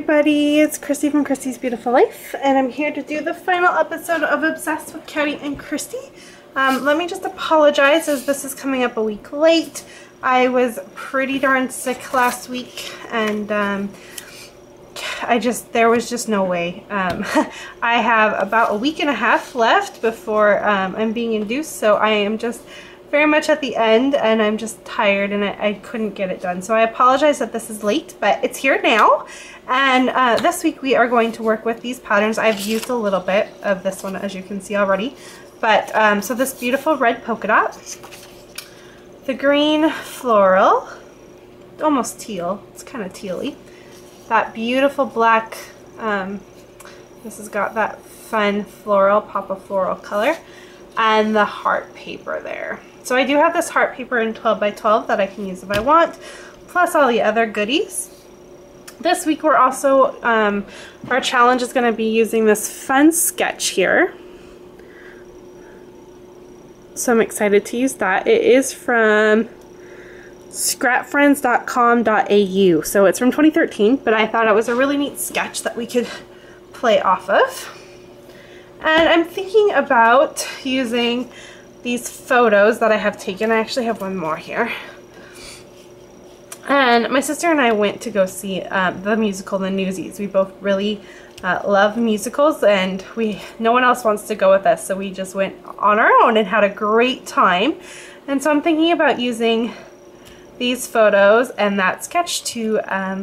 everybody, it's Christy from Christy's Beautiful Life, and I'm here to do the final episode of Obsessed with Caddy and Christy. Let me just apologize as this is coming up a week late. I was pretty darn sick last week, and there was just no way. I have about a week and a half left before I'm being induced, so I am just very much at the end, and I'm just tired, and I couldn't get it done. So I apologize that this is late, but it's here now. And this week we are going to work with these patterns. I've used a little bit of this one, as you can see already. But so this beautiful red polka dot, the green floral, almost teal, it's kind of tealy. That beautiful black, this has got that fun floral, pop of floral color, and the heart paper there. So I do have this heart paper in 12 by 12 that I can use if I want, plus all the other goodies. This week we're also, our challenge is going to be using this fun sketch here. So I'm excited to use that. It is from scrapfriends.com.au. So it's from 2013, but I thought it was a really neat sketch that we could play off of. And I'm thinking about using these photos that I have taken. I actually have one more here. And my sister and I went to go see the musical The Newsies. We both really love musicals, and no one else wants to go with us, so we just went on our own and had a great time. And so I'm thinking about using these photos and that sketch to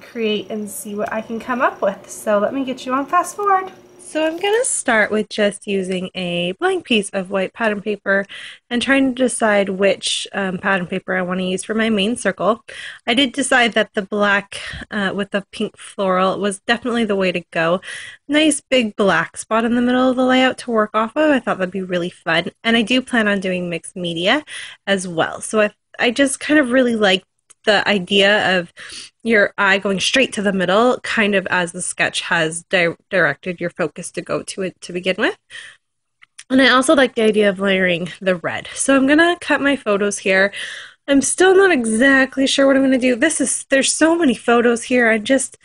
create and see what I can come up with. So let me get you on fast forward. So I'm going to start with just using a blank piece of white pattern paper and trying to decide which pattern paper I want to use for my main circle. I did decide that the black with the pink floral was definitely the way to go. Nice big black spot in the middle of the layout to work off of. I thought that'd be really fun. And I do plan on doing mixed media as well. So I just kind of really like the idea of your eye going straight to the middle, kind of as the sketch has directed your focus to go to it to begin with. And I also like the idea of layering the red. So I'm gonna cut my photos here. I'm still not exactly sure what I'm gonna do. There's so many photos here. I just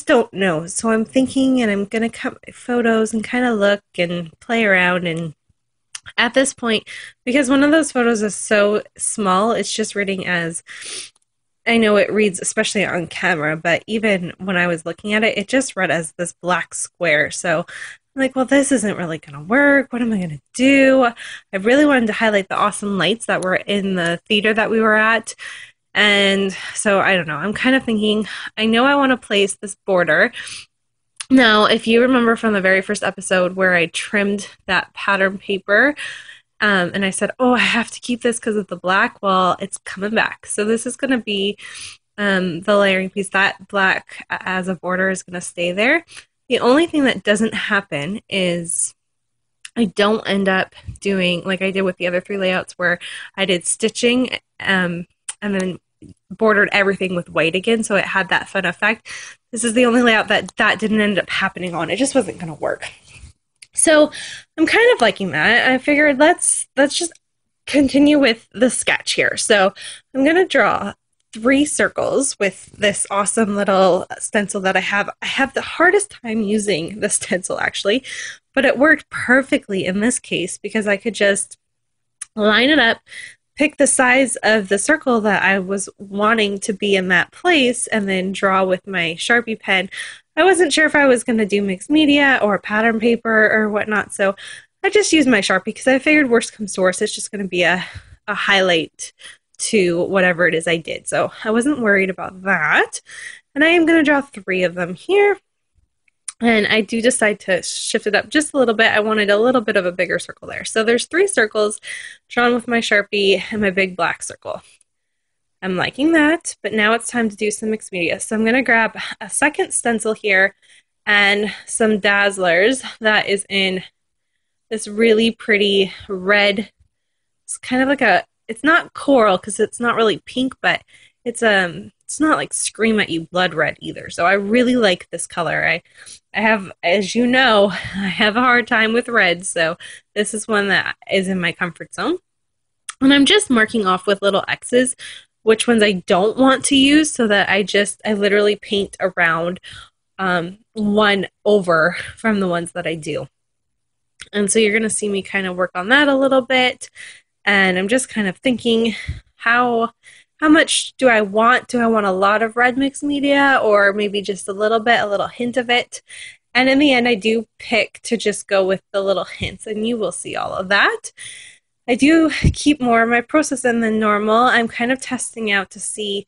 don't know. So I'm thinking, and I'm gonna cut my photos and kind of look and play around. And at this point, because one of those photos is so small, it's just reading as, I know it reads, especially on camera, but even when I was looking at it, it just read as this black square. So I'm like, well, this isn't really going to work. What am I going to do? I really wanted to highlight the awesome lights that were in the theater that we were at. And so I don't know. I'm kind of thinking, I know I want to place this border. Now, if you remember from the very first episode where I trimmed that pattern paper, and I said, oh, I have to keep this because of the black, well, it's coming back. So this is going to be the layering piece. That black as a border is going to stay there. The only thing that doesn't happen is I don't end up doing, like I did with the other three layouts, where I did stitching and then bordered everything with white again, so it had that fun effect. This is the only layout that didn't end up happening on. It just wasn't going to work. So I'm kind of liking that. I figured let's just continue with the sketch here. So I'm going to draw 3 circles with this awesome little stencil that I have. I have the hardest time using the stencil, actually, but it worked perfectly in this case because I could just line it up, pick the size of the circle that I was wanting to be in that place, and then draw with my Sharpie pen. I wasn't sure if I was going to do mixed media or pattern paper or whatnot, so I just used my Sharpie because I figured worst comes to worst, it's just going to be a highlight to whatever it is I did. So I wasn't worried about that. And I am going to draw 3 of them here. And I do decide to shift it up just a little bit. I wanted a little bit of a bigger circle there. So there's 3 circles drawn with my Sharpie and my big black circle. I'm liking that, but now it's time to do some mixed media. So I'm going to grab a second stencil here and some Dazzlers that is in this really pretty red. It's kind of like it's not coral because it's not really pink, but it's not like scream at you blood red either. So I really like this color. I have, as you know, I have a hard time with red, so this is one that is in my comfort zone. And I'm just marking off with little X's which ones I don't want to use, so that I literally paint around one over from the ones that I do. And so you're going to see me kind of work on that a little bit. And I'm just kind of thinking, how much do I want? Do I want a lot of red mixed media, or maybe just a little bit, a little hint of it? And in the end, I do pick to just go with the little hints, and you will see all of that. I do keep more of my process in than normal. I'm kind of testing out to see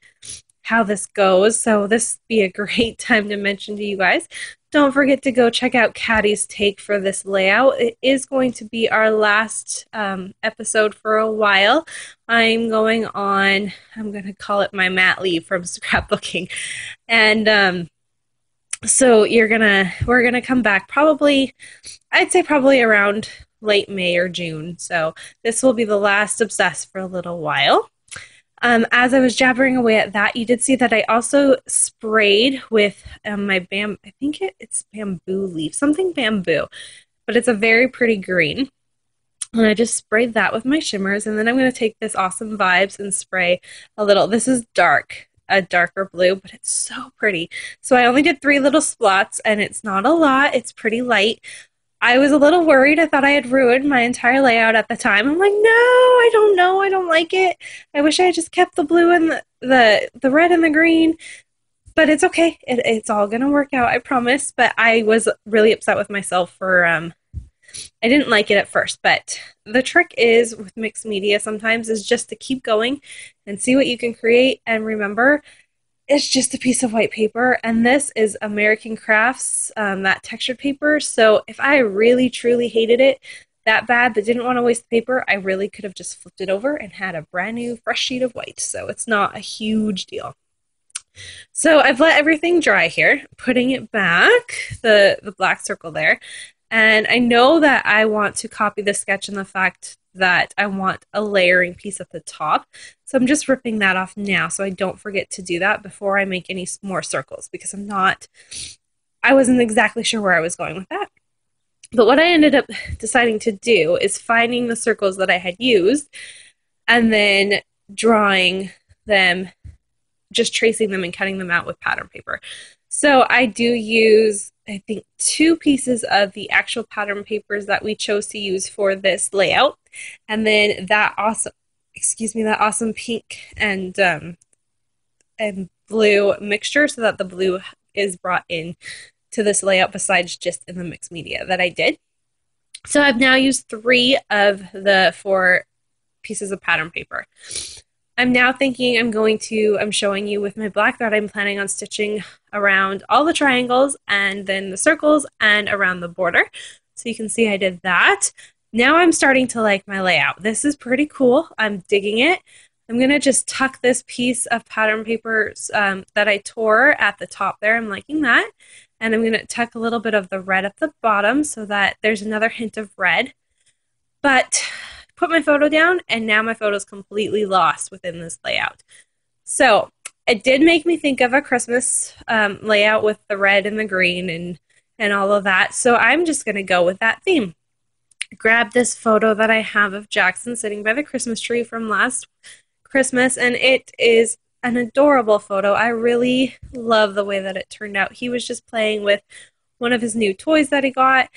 how this goes, so this would be a great time to mention to you guys. Don't forget to go check out Caddy's take for this layout. It is going to be our last episode for a while. I'm going to call it my mat leave from scrapbooking. And so we're gonna come back probably, I'd say probably around late May or June. So this will be the last Obsessed for a little while. As I was jabbering away at that, you did see that I also sprayed with my I think it's bamboo leaf, something bamboo, but it's a very pretty green. And I just sprayed that with my shimmers, and then I'm going to take this Awesome Vibes and spray a little. This is a darker blue, but it's so pretty. So I only did 3 little splots, and it's not a lot. It's pretty light. I was a little worried. I thought I had ruined my entire layout at the time. I'm like, no, I don't know. I don't like it. I wish I had just kept the blue and the red and the green. But it's okay. It's all going to work out, I promise. But I was really upset with myself for, I didn't like it at first. But the trick is with mixed media sometimes is just to keep going and see what you can create. And remember, it's just a piece of white paper, and this is American Crafts, that textured paper. So if I really truly hated it that bad but didn't want to waste the paper, I really could have just flipped it over and had a brand new fresh sheet of white. So it's not a huge deal. So I've let everything dry here, putting it back, the black circle there. And I know that I want to copy the sketch in the fact that I want a layering piece at the top. So I'm just ripping that off now so I don't forget to do that before I make any more circles, because I wasn't exactly sure where I was going with that. But what I ended up deciding to do is finding the circles that I had used and then drawing them, just tracing them and cutting them out with pattern paper. So I do use, I think, 2 pieces of the actual pattern papers that we chose to use for this layout, and then that awesome pink and blue mixture, so that the blue is brought in to this layout besides just in the mixed media that I did. So I've now used 3 of the 4 pieces of pattern paper. I'm now thinking I'm showing you with my black that I'm planning on stitching around all the triangles and then the circles and around the border. So you can see I did that. Now I'm starting to like my layout. This is pretty cool. I'm digging it. I'm going to just tuck this piece of pattern paper that I tore at the top there. I'm liking that. And I'm going to tuck a little bit of the red at the bottom so that there's another hint of red. But put my photo down, and now my photo is completely lost within this layout. So it did make me think of a Christmas layout with the red and the green and all of that. So I'm just going to go with that theme. Grab this photo that I have of Jackson sitting by the Christmas tree from last Christmas, and it is an adorable photo. I really love the way that it turned out. He was just playing with one of his new toys that he got,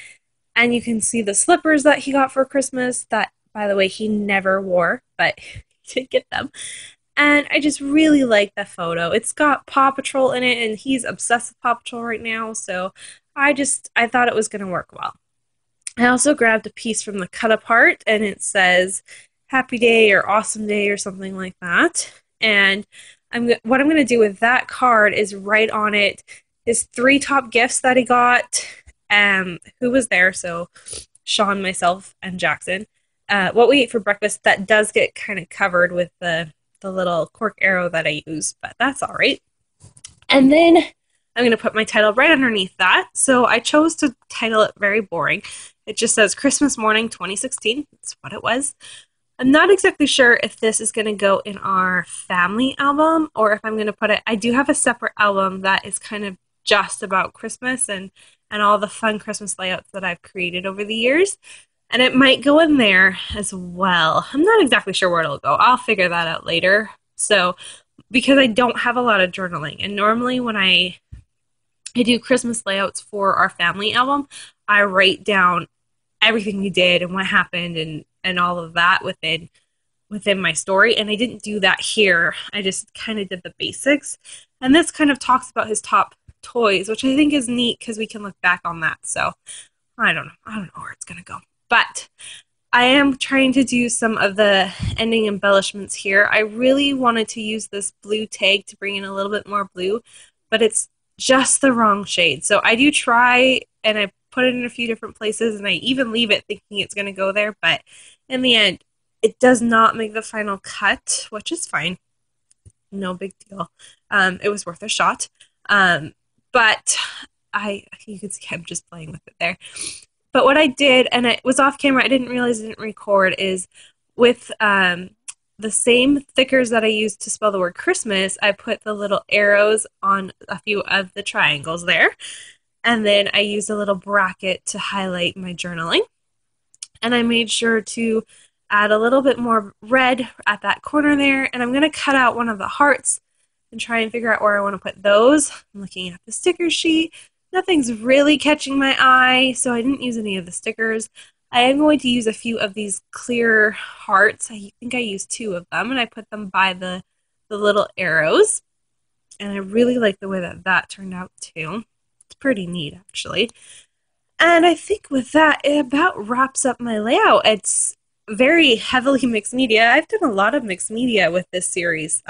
and you can see the slippers that he got for Christmas that, by the way, he never wore, but he did get them. And I just really like the photo. It's got Paw Patrol in it, and he's obsessed with Paw Patrol right now, so I thought it was going to work well. I also grabbed a piece from the cut apart, and it says Happy Day or Awesome Day or something like that. And what I'm going to do with that card is write on it his 3 top gifts that he got, who was there, so Sean, myself, and Jackson. What we ate for breakfast, that does get kind of covered with the little cork arrow that I use, but that's all right. And then I'm going to put my title right underneath that. So I chose to title it very boring. It just says Christmas Morning 2016. That's what it was. I'm not exactly sure if this is going to go in our family album or if I'm going to put it, I do have a separate album that is kind of just about Christmas and all the fun Christmas layouts that I've created over the years. And it might go in there as well. I'm not exactly sure where it'll go. I'll figure that out later. So, because I don't have a lot of journaling, and normally when I I do Christmas layouts for our family album. I write down everything we did and what happened and all of that within my story. And I didn't do that here. I just kind of did the basics. And this kind of talks about his top toys, which I think is neat because we can look back on that. So I don't know. I don't know where it's going to go. But I am trying to do some of the ending embellishments here. I really wanted to use this blue tag to bring in a little bit more blue, but it's just the wrong shade. So I do try, and I put it in a few different places, and I even leave it thinking it's going to go there, but in the end, it does not make the final cut, which is fine. No big deal. It was worth a shot. But you can see I'm just playing with it there. But what I did, and it was off camera, I didn't realize I didn't record, is with the same thickers that I used to spell the word Christmas, I put the little arrows on a few of the triangles there. And then I used a little bracket to highlight my journaling. And I made sure to add a little bit more red at that corner there. And I'm going to cut out one of the hearts and try and figure out where I want to put those. I'm looking at the sticker sheet. Nothing's really catching my eye, so I didn't use any of the stickers. I am going to use a few of these clear hearts. I think I used 2 of them, and I put them by the little arrows. And I really like the way that turned out, too. It's pretty neat, actually. And I think with that, it about wraps up my layout. It's very heavily mixed media. I've done a lot of mixed media with this series,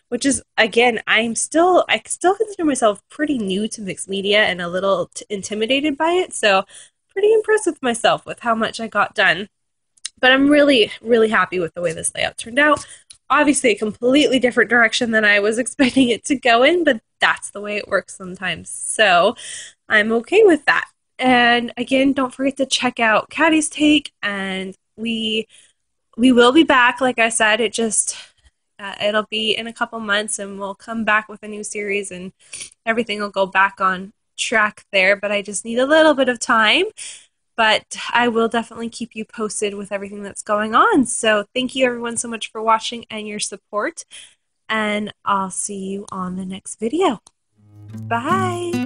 which is, again, I still consider myself pretty new to mixed media and a little intimidated by it, so pretty impressed with myself with how much I got done. But I'm really, really happy with the way this layout turned out. Obviously, a completely different direction than I was expecting it to go in, but that's the way it works sometimes, so I'm okay with that. And again, don't forget to check out Caddy's Take, and we will be back. Like I said, it'll be in a couple months, and we'll come back with a new series, and everything will go back on track there. But I just need a little bit of time. But I will definitely keep you posted with everything that's going on. So thank you everyone so much for watching and your support. And I'll see you on the next video. Bye.